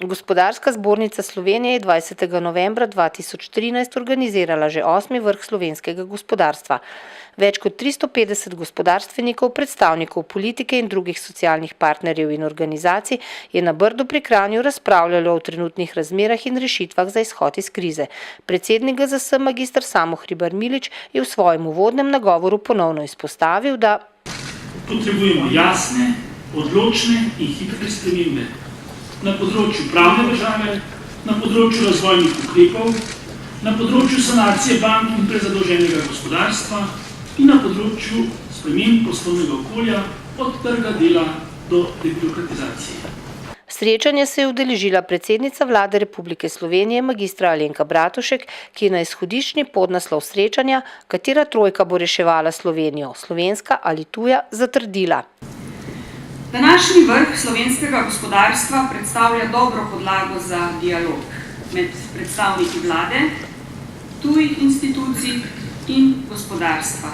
Gospodarska zbornica Slovenije je 20. novembra 2013 organizirala že 8. vrh slovenskega gospodarstva. Več kot 350 gospodarstvenikov, predstavnikov politike in drugih socialnih partnerjev in organizacij je na Brdu pri Kranju razpravljalo o trenutnih razmerah in rešitvah za izhod iz krize. Predsednik GZS magister Samo Hribar Milič je v svojem uvodnem nagovoru ponovno izpostavil, da potrebujemo jasne, odločne in hitre spremembe na področju pravne države, na področju razvojnih ukrepov, na področju sanacije bank in prezadolženega gospodarstva in na področju sprememb poslovnega okolja od trga dela do debirokratizacije. Srečanja se je udeležila predsednica Vlade Republike Slovenije magistra Alenka Bratušek, ki je na izhodiščni podnaslov srečanja, katera trojka bo reševala Slovenijo, slovenska ali tuja, zatrdila. Današnji vrh slovenskega gospodarstva predstavlja dobro podlago za dialog med predstavniki vlade, tujih institucij in gospodarstva.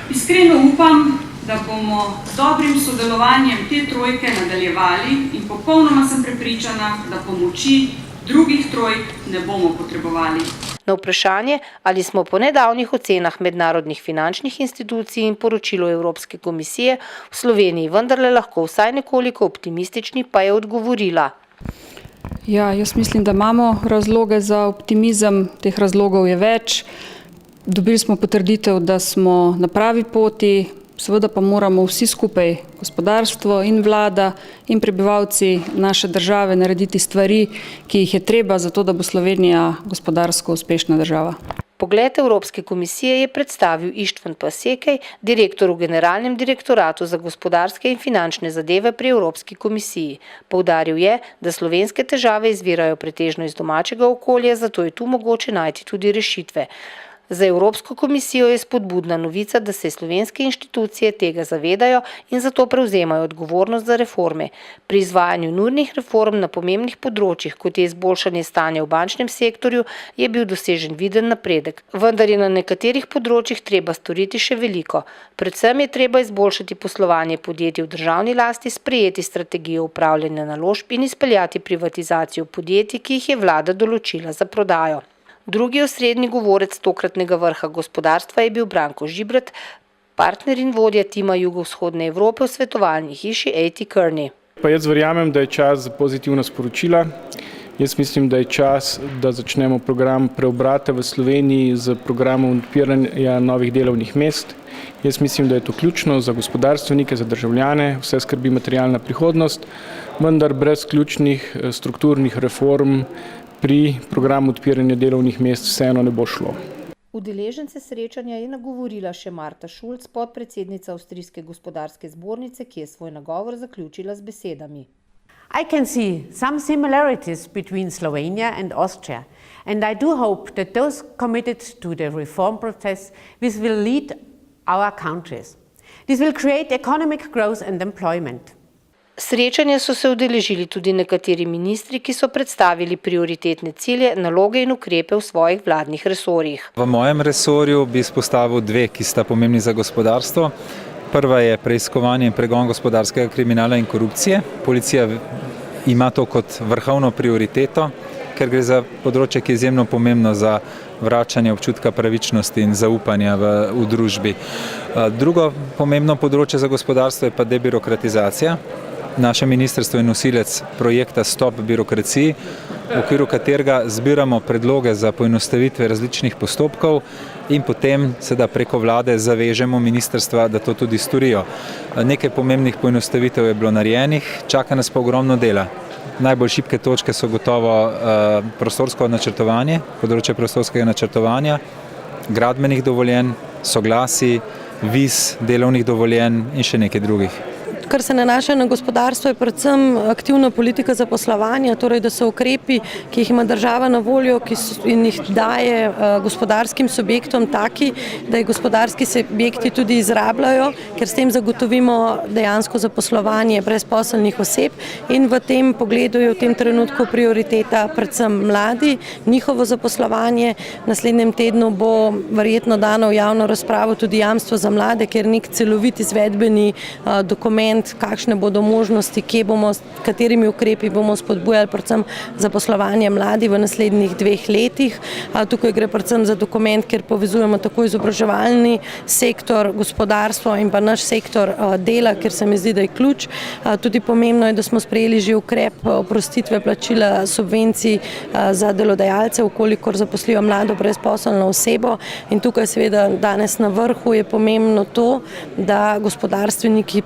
Iskreno upam, da bomo z dobrim sodelovanjem te trojke nadaljevali in popolnoma sem prepričana, da pomoči drugih trojk ne bomo potrebovali. Na vprašanje, ali smo po nedavnih ocenah mednarodnih finančnih institucij in poročilu Evropske komisije v Sloveniji vendarle lahko vsaj nekoliko optimistični, pa je odgovorila. Ja, jaz mislim, da imamo razloge za optimizem, teh razlogov je več. Dobili smo potrditev, da smo na pravi poti, seveda pa moramo vsi skupaj, gospodarstvo in vlada in prebivalci naše države narediti stvari, ki jih je treba, zato da bo Slovenija gospodarsko uspešna država. Pogled Evropske komisije je predstavil Ištvan Pasekej, direktor v Generalnem direktoratu za gospodarske in finančne zadeve pri Evropski komisiji. Poudaril je, da slovenske težave izvirajo pretežno iz domačega okolja, zato je tu mogoče najti tudi rešitve. Za Evropsko komisijo je spodbudna novica, da se slovenske inštitucije tega zavedajo in zato prevzemajo odgovornost za reforme. Pri izvajanju nujnih reform na pomembnih področjih, kot je izboljšanje stanja v bančnem sektorju, je bil dosežen viden napredek. Vendar je na nekaterih področjih treba storiti še veliko. Predvsem je treba izboljšati poslovanje podjetij v državni lasti, sprejeti strategijo upravljanja naložb in izpeljati privatizacijo podjetij, ki jih je vlada določila za prodajo. Drugi osrednji govorec tokratnega vrha gospodarstva je bil Branko Žibret, partner in vodja tima jugovzhodne Evrope v svetovalni hiši A.T. Kearney. Pa jaz verjamem, da je čas za pozitivna sporočila. Jaz mislim, da je čas, da začnemo program preobrata v Sloveniji z programom odpiranja novih delovnih mest. Jaz mislim, da je to ključno za gospodarstvenike, za državljane, vse skrbi materialna prihodnost, vendar brez ključnih strukturnih reform pri programu odpiranja delovnih mest vseeno ne bo šlo. Udeležence srečanja je nagovorila še Marta Šulc, podpredsednica Avstrijske gospodarske zbornice, ki je svoj nagovor zaključila z besedami. I can see some similarities between Slovenia and Austria, and I do hope that those committed to the reform process this will lead our countries. This will create economic growth and employment. Srečanja so se udeležili tudi nekateri ministri, ki so predstavili prioritetne cilje, naloge in ukrepe v svojih vladnih resorjih. V mojem resorju bi izpostavil dve, ki sta pomembni za gospodarstvo. Prva je preiskovanje in pregon gospodarskega kriminala in korupcije. Policija ima to kot vrhovno prioriteto, ker gre za področje, ki je izjemno pomembno za vračanje občutka pravičnosti in zaupanja v družbi. Drugo pomembno področje za gospodarstvo je pa debirokratizacija. Naše ministrstvo je nosilec projekta Stop birokraciji, v okviru katerega zbiramo predloge za poenostavitve različnih postopkov in potem seveda preko vlade zavežemo ministrstva, da to tudi storijo. Nekaj pomembnih poenostavitev je bilo narejenih, čaka nas pa ogromno dela. Najbolj šibke točke so gotovo prostorsko načrtovanje, področje prostorskega načrtovanja, gradbenih dovoljenj, soglasij, viz, delovnih dovoljenj in še nekaj drugih. Kar se nanaša na gospodarstvo, je predvsem aktivna politika zaposlovanja, torej da so ukrepi, ki jih ima država na voljo in jih daje gospodarskim subjektom taki, da jih gospodarski subjekti tudi izrabljajo, ker s tem zagotovimo dejansko zaposlovanje brezposelnih oseb in v tem pogledu je v tem trenutku prioriteta predvsem mladi, njihovo zaposlovanje. V naslednjem tednu bo verjetno dano v javno razpravo tudi jamstvo za mlade, ker nek celovit izvedbeni dokument dokument, kakšne bodo možnosti, katerimi ukrepi bomo spodbujali predvsem zaposlovanje mladih v naslednjih 2 letih. Tukaj gre predvsem za dokument, kjer povezujemo tako izobraževalni sektor, gospodarstvo in pa naš sektor dela, ker se mi zdi, da je ključ. Tudi pomembno je, da smo sprejeli že ukrep oprostitve plačila subvencij za delodajalce, ukolikor zaposlijo mlado brezposelno osebo. In tukaj seveda danes na vrhu je pomembno to, da gospodarstveniki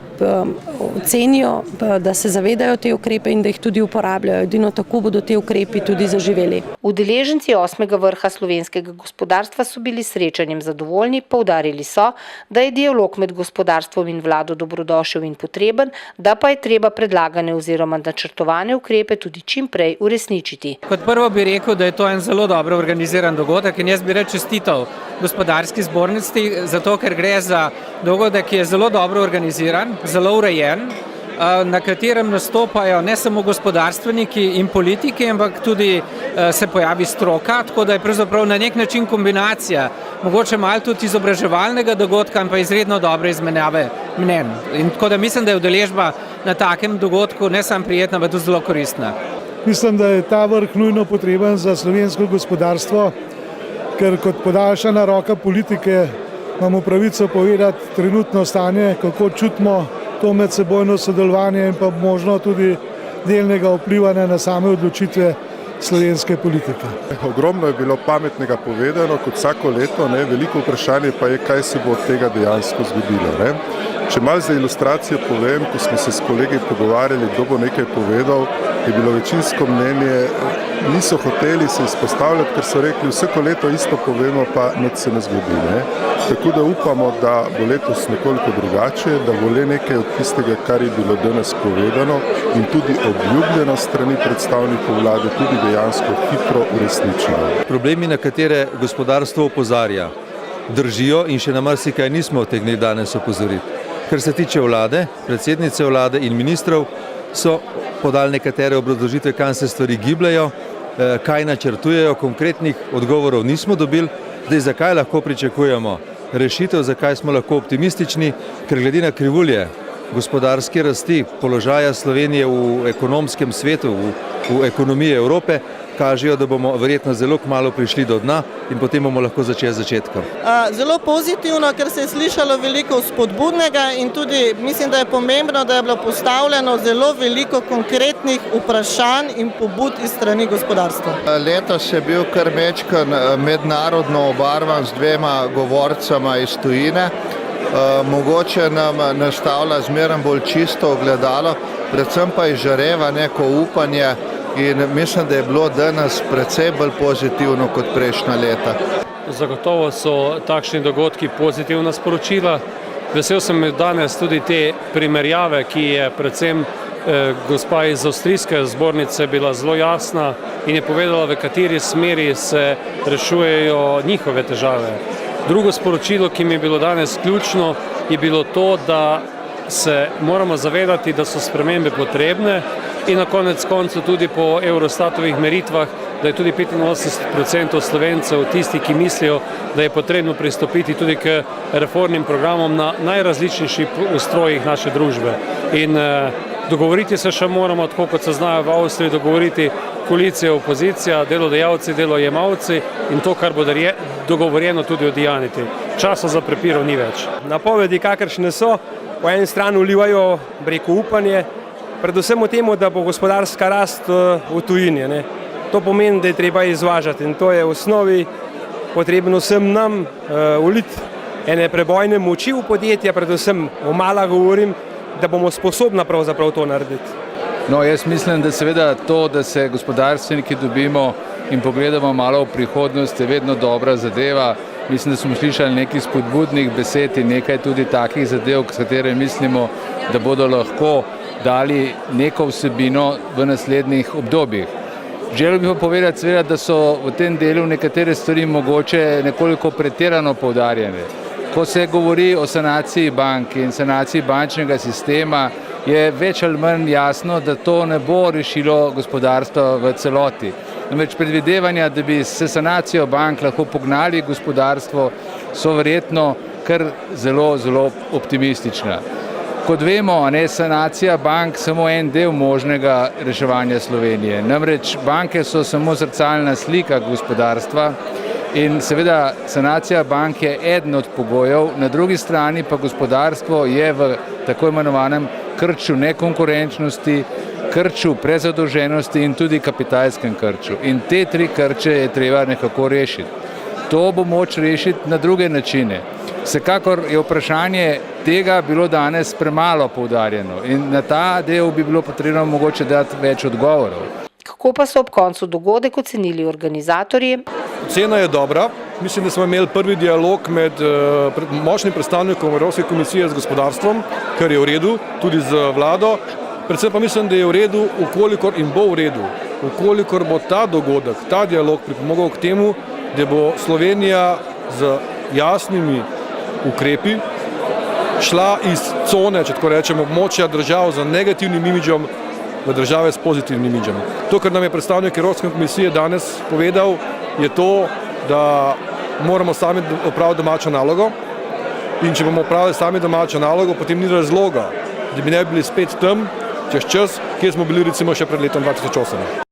ocenijo, da se zavedajo te ukrepe in da jih tudi uporabljajo. Edino tako bodo te ukrepi tudi zaživeli. Udeleženci 8. vrha slovenskega gospodarstva so bili s srečanjem zadovoljni, poudarili so, da je dialog med gospodarstvom in vlado dobrodošel in potreben, da pa je treba predlagane oziroma načrtovane ukrepe tudi čim prej uresničiti. Kot prvo bi rekel, da je to en zelo dobro organiziran dogodek in jaz bi rad čestital gospodarski zbornici, zato ker gre za dogodek, ki je zelo dobro organiziran, zelo urejen, na katerem nastopajo ne samo gospodarstveniki in politiki, ampak tudi se pojavi stroka, tako da je pravzaprav na nek način kombinacija, mogoče malo tudi izobraževalnega dogodka in pa izredno dobre izmenjave mnenj. In tako da mislim, da je udeležba na takem dogodku ne samo prijetna, ampak tudi zelo koristna. Mislim, da je ta vrh nujno potreben za slovensko gospodarstvo, ker kot podaljšana roka politike imamo pravico povedati trenutno stanje, kako čutimo to medsebojno sodelovanje in pa možno tudi delnega vplivanja na same odločitve slovenske politike. Ogromno je bilo pametnega povedano, kot vsako leto, veliko vprašanje pa je, kaj se bo od tega dejansko zgodilo. Če malo za ilustracijo povem, ko smo se s kolegi pogovarjali, kdo bo nekaj povedal, je bilo večinsko mnenje, niso hoteli se izpostavljati, ker so rekli, vsako leto isto povemo, pa nič se ne zgodi. Tako da upamo, da bo letos nekoliko drugače, da bo le nekaj od tistega, kar je bilo danes povedano in tudi obljubljeno strani predstavnikov vlade, tudi dejansko hitro uresničeno. Problemi, na katere gospodarstvo opozarja, držijo in še na marsikaj nismo utegnili danes opozoriti. Kar se tiče vlade, predsednice vlade in ministrov, so podali nekatere obrazložitve, kam se stvari gibljajo, kaj načrtujejo, konkretnih odgovorov nismo dobili. Zdaj, zakaj lahko pričakujemo rešitev, zakaj smo lahko optimistični, ker glede na krivulje gospodarske rasti, položaja Slovenije v ekonomskem svetu, v ekonomiji Evrope, kažejo, da bomo verjetno zelo kmalu prišli do dna in potem bomo lahko začeli z začetka. Zelo pozitivno, ker se je slišalo veliko spodbudnega in tudi mislim, da je pomembno, da je bilo postavljeno zelo veliko konkretnih vprašanj in pobud iz strani gospodarstva. Letos je bil kar mečkan mednarodno obarvan z 2 govorcama iz tujine. Mogoče nam nastavlja zmeraj bolj čisto ogledalo, predvsem pa izžareva neko upanje in mislim, da je bilo danes precej bolj pozitivno kot prejšnja leta. Zagotovo so takšni dogodki pozitivna sporočila. Vesel sem danes tudi te primerjave, ki je predvsem gospa iz avstrijske zbornice bila zelo jasna in je povedala, v kateri smeri se rešujejo njihove težave. Drugo sporočilo, ki mi je bilo danes ključno, je bilo to, da se moramo zavedati, da so spremembe potrebne in na konec koncu tudi po Eurostatovih meritvah, da je tudi 85% Slovencev tisti, ki mislijo, da je potrebno pristopiti tudi k reformnim programom na najrazličnejših ustrojih naše družbe. In dogovoriti se še moramo, tako kot se znajo v Avstriji dogovoriti koalicija, opozicija, delodajalci, delojemalci in to, kar bo dogovorjeno, tudi udejanjiti. Časa za prepirov ni več. Napovedi, kakršne so, po eni strani vlivajo upanje, predvsem o tem, da bo gospodarska rast v tujini. To pomeni, da je treba izvažati in to je v osnovi potrebno vsem nam uliti ene prebojne moči v podjetja, predvsem o mala govorim, da bomo sposobni pravzaprav to narediti. No, jaz mislim, da seveda to, da se gospodarstveniki dobimo in pogledamo malo v prihodnost, je vedno dobra zadeva. Mislim, da smo slišali nekaj spodbudnih besed in nekaj tudi takih zadev, s katere mislimo, da bodo lahko dali neko vsebino v naslednjih obdobjih. Želel bi pa povedati seveda, da so v tem delu nekatere stvari mogoče nekoliko pretirano poudarjene. Ko se govori o sanaciji bank in sanaciji bančnega sistema, je več ali manj jasno, da to ne bo rešilo gospodarstvo v celoti. Namreč predvidevanja, da bi se sanacijo bank lahko pognali gospodarstvo, so verjetno kar zelo, zelo optimistična. Kot vemo, sanacija bank samo en del možnega reševanja Slovenije. Namreč banke so samo zrcalna slika gospodarstva in seveda sanacija bank je eden od pogojev, na drugi strani pa gospodarstvo je v tako imenovanem krču nekonkurenčnosti, krču prezadolženosti in tudi kapitalskem krču. In te tri krče je treba nekako rešiti. To bo moč rešiti na druge načine. Vsekakor je vprašanje tega bilo danes premalo poudarjeno in na ta del bi bilo potrebno mogoče dati več odgovorov. Kako pa so ob koncu dogodek ocenili organizatorji? Ocena je dobra. Mislim, da smo imeli prvi dialog med močnim predstavnikom Evropske komisije z gospodarstvom, kar je v redu, tudi z vlado. Predvsem pa mislim, da je v redu, ukolikor in bo v redu, ukolikor bo ta dogodek, ta dialog pripomogel k temu, da bo Slovenija z jasnimi ukrepi šla iz cone, če tako rečemo, območja držav z negativnim imidžem v države s pozitivnim imidžem. To, kar nam je predstavnik Evropske komisije danes povedal, je to, da moramo sami opraviti domačo nalogo in če bomo opravili sami domačo nalogo, potem ni razloga, da bi ne bili spet tam, čez čas, kjer smo bili recimo še pred letom 2008.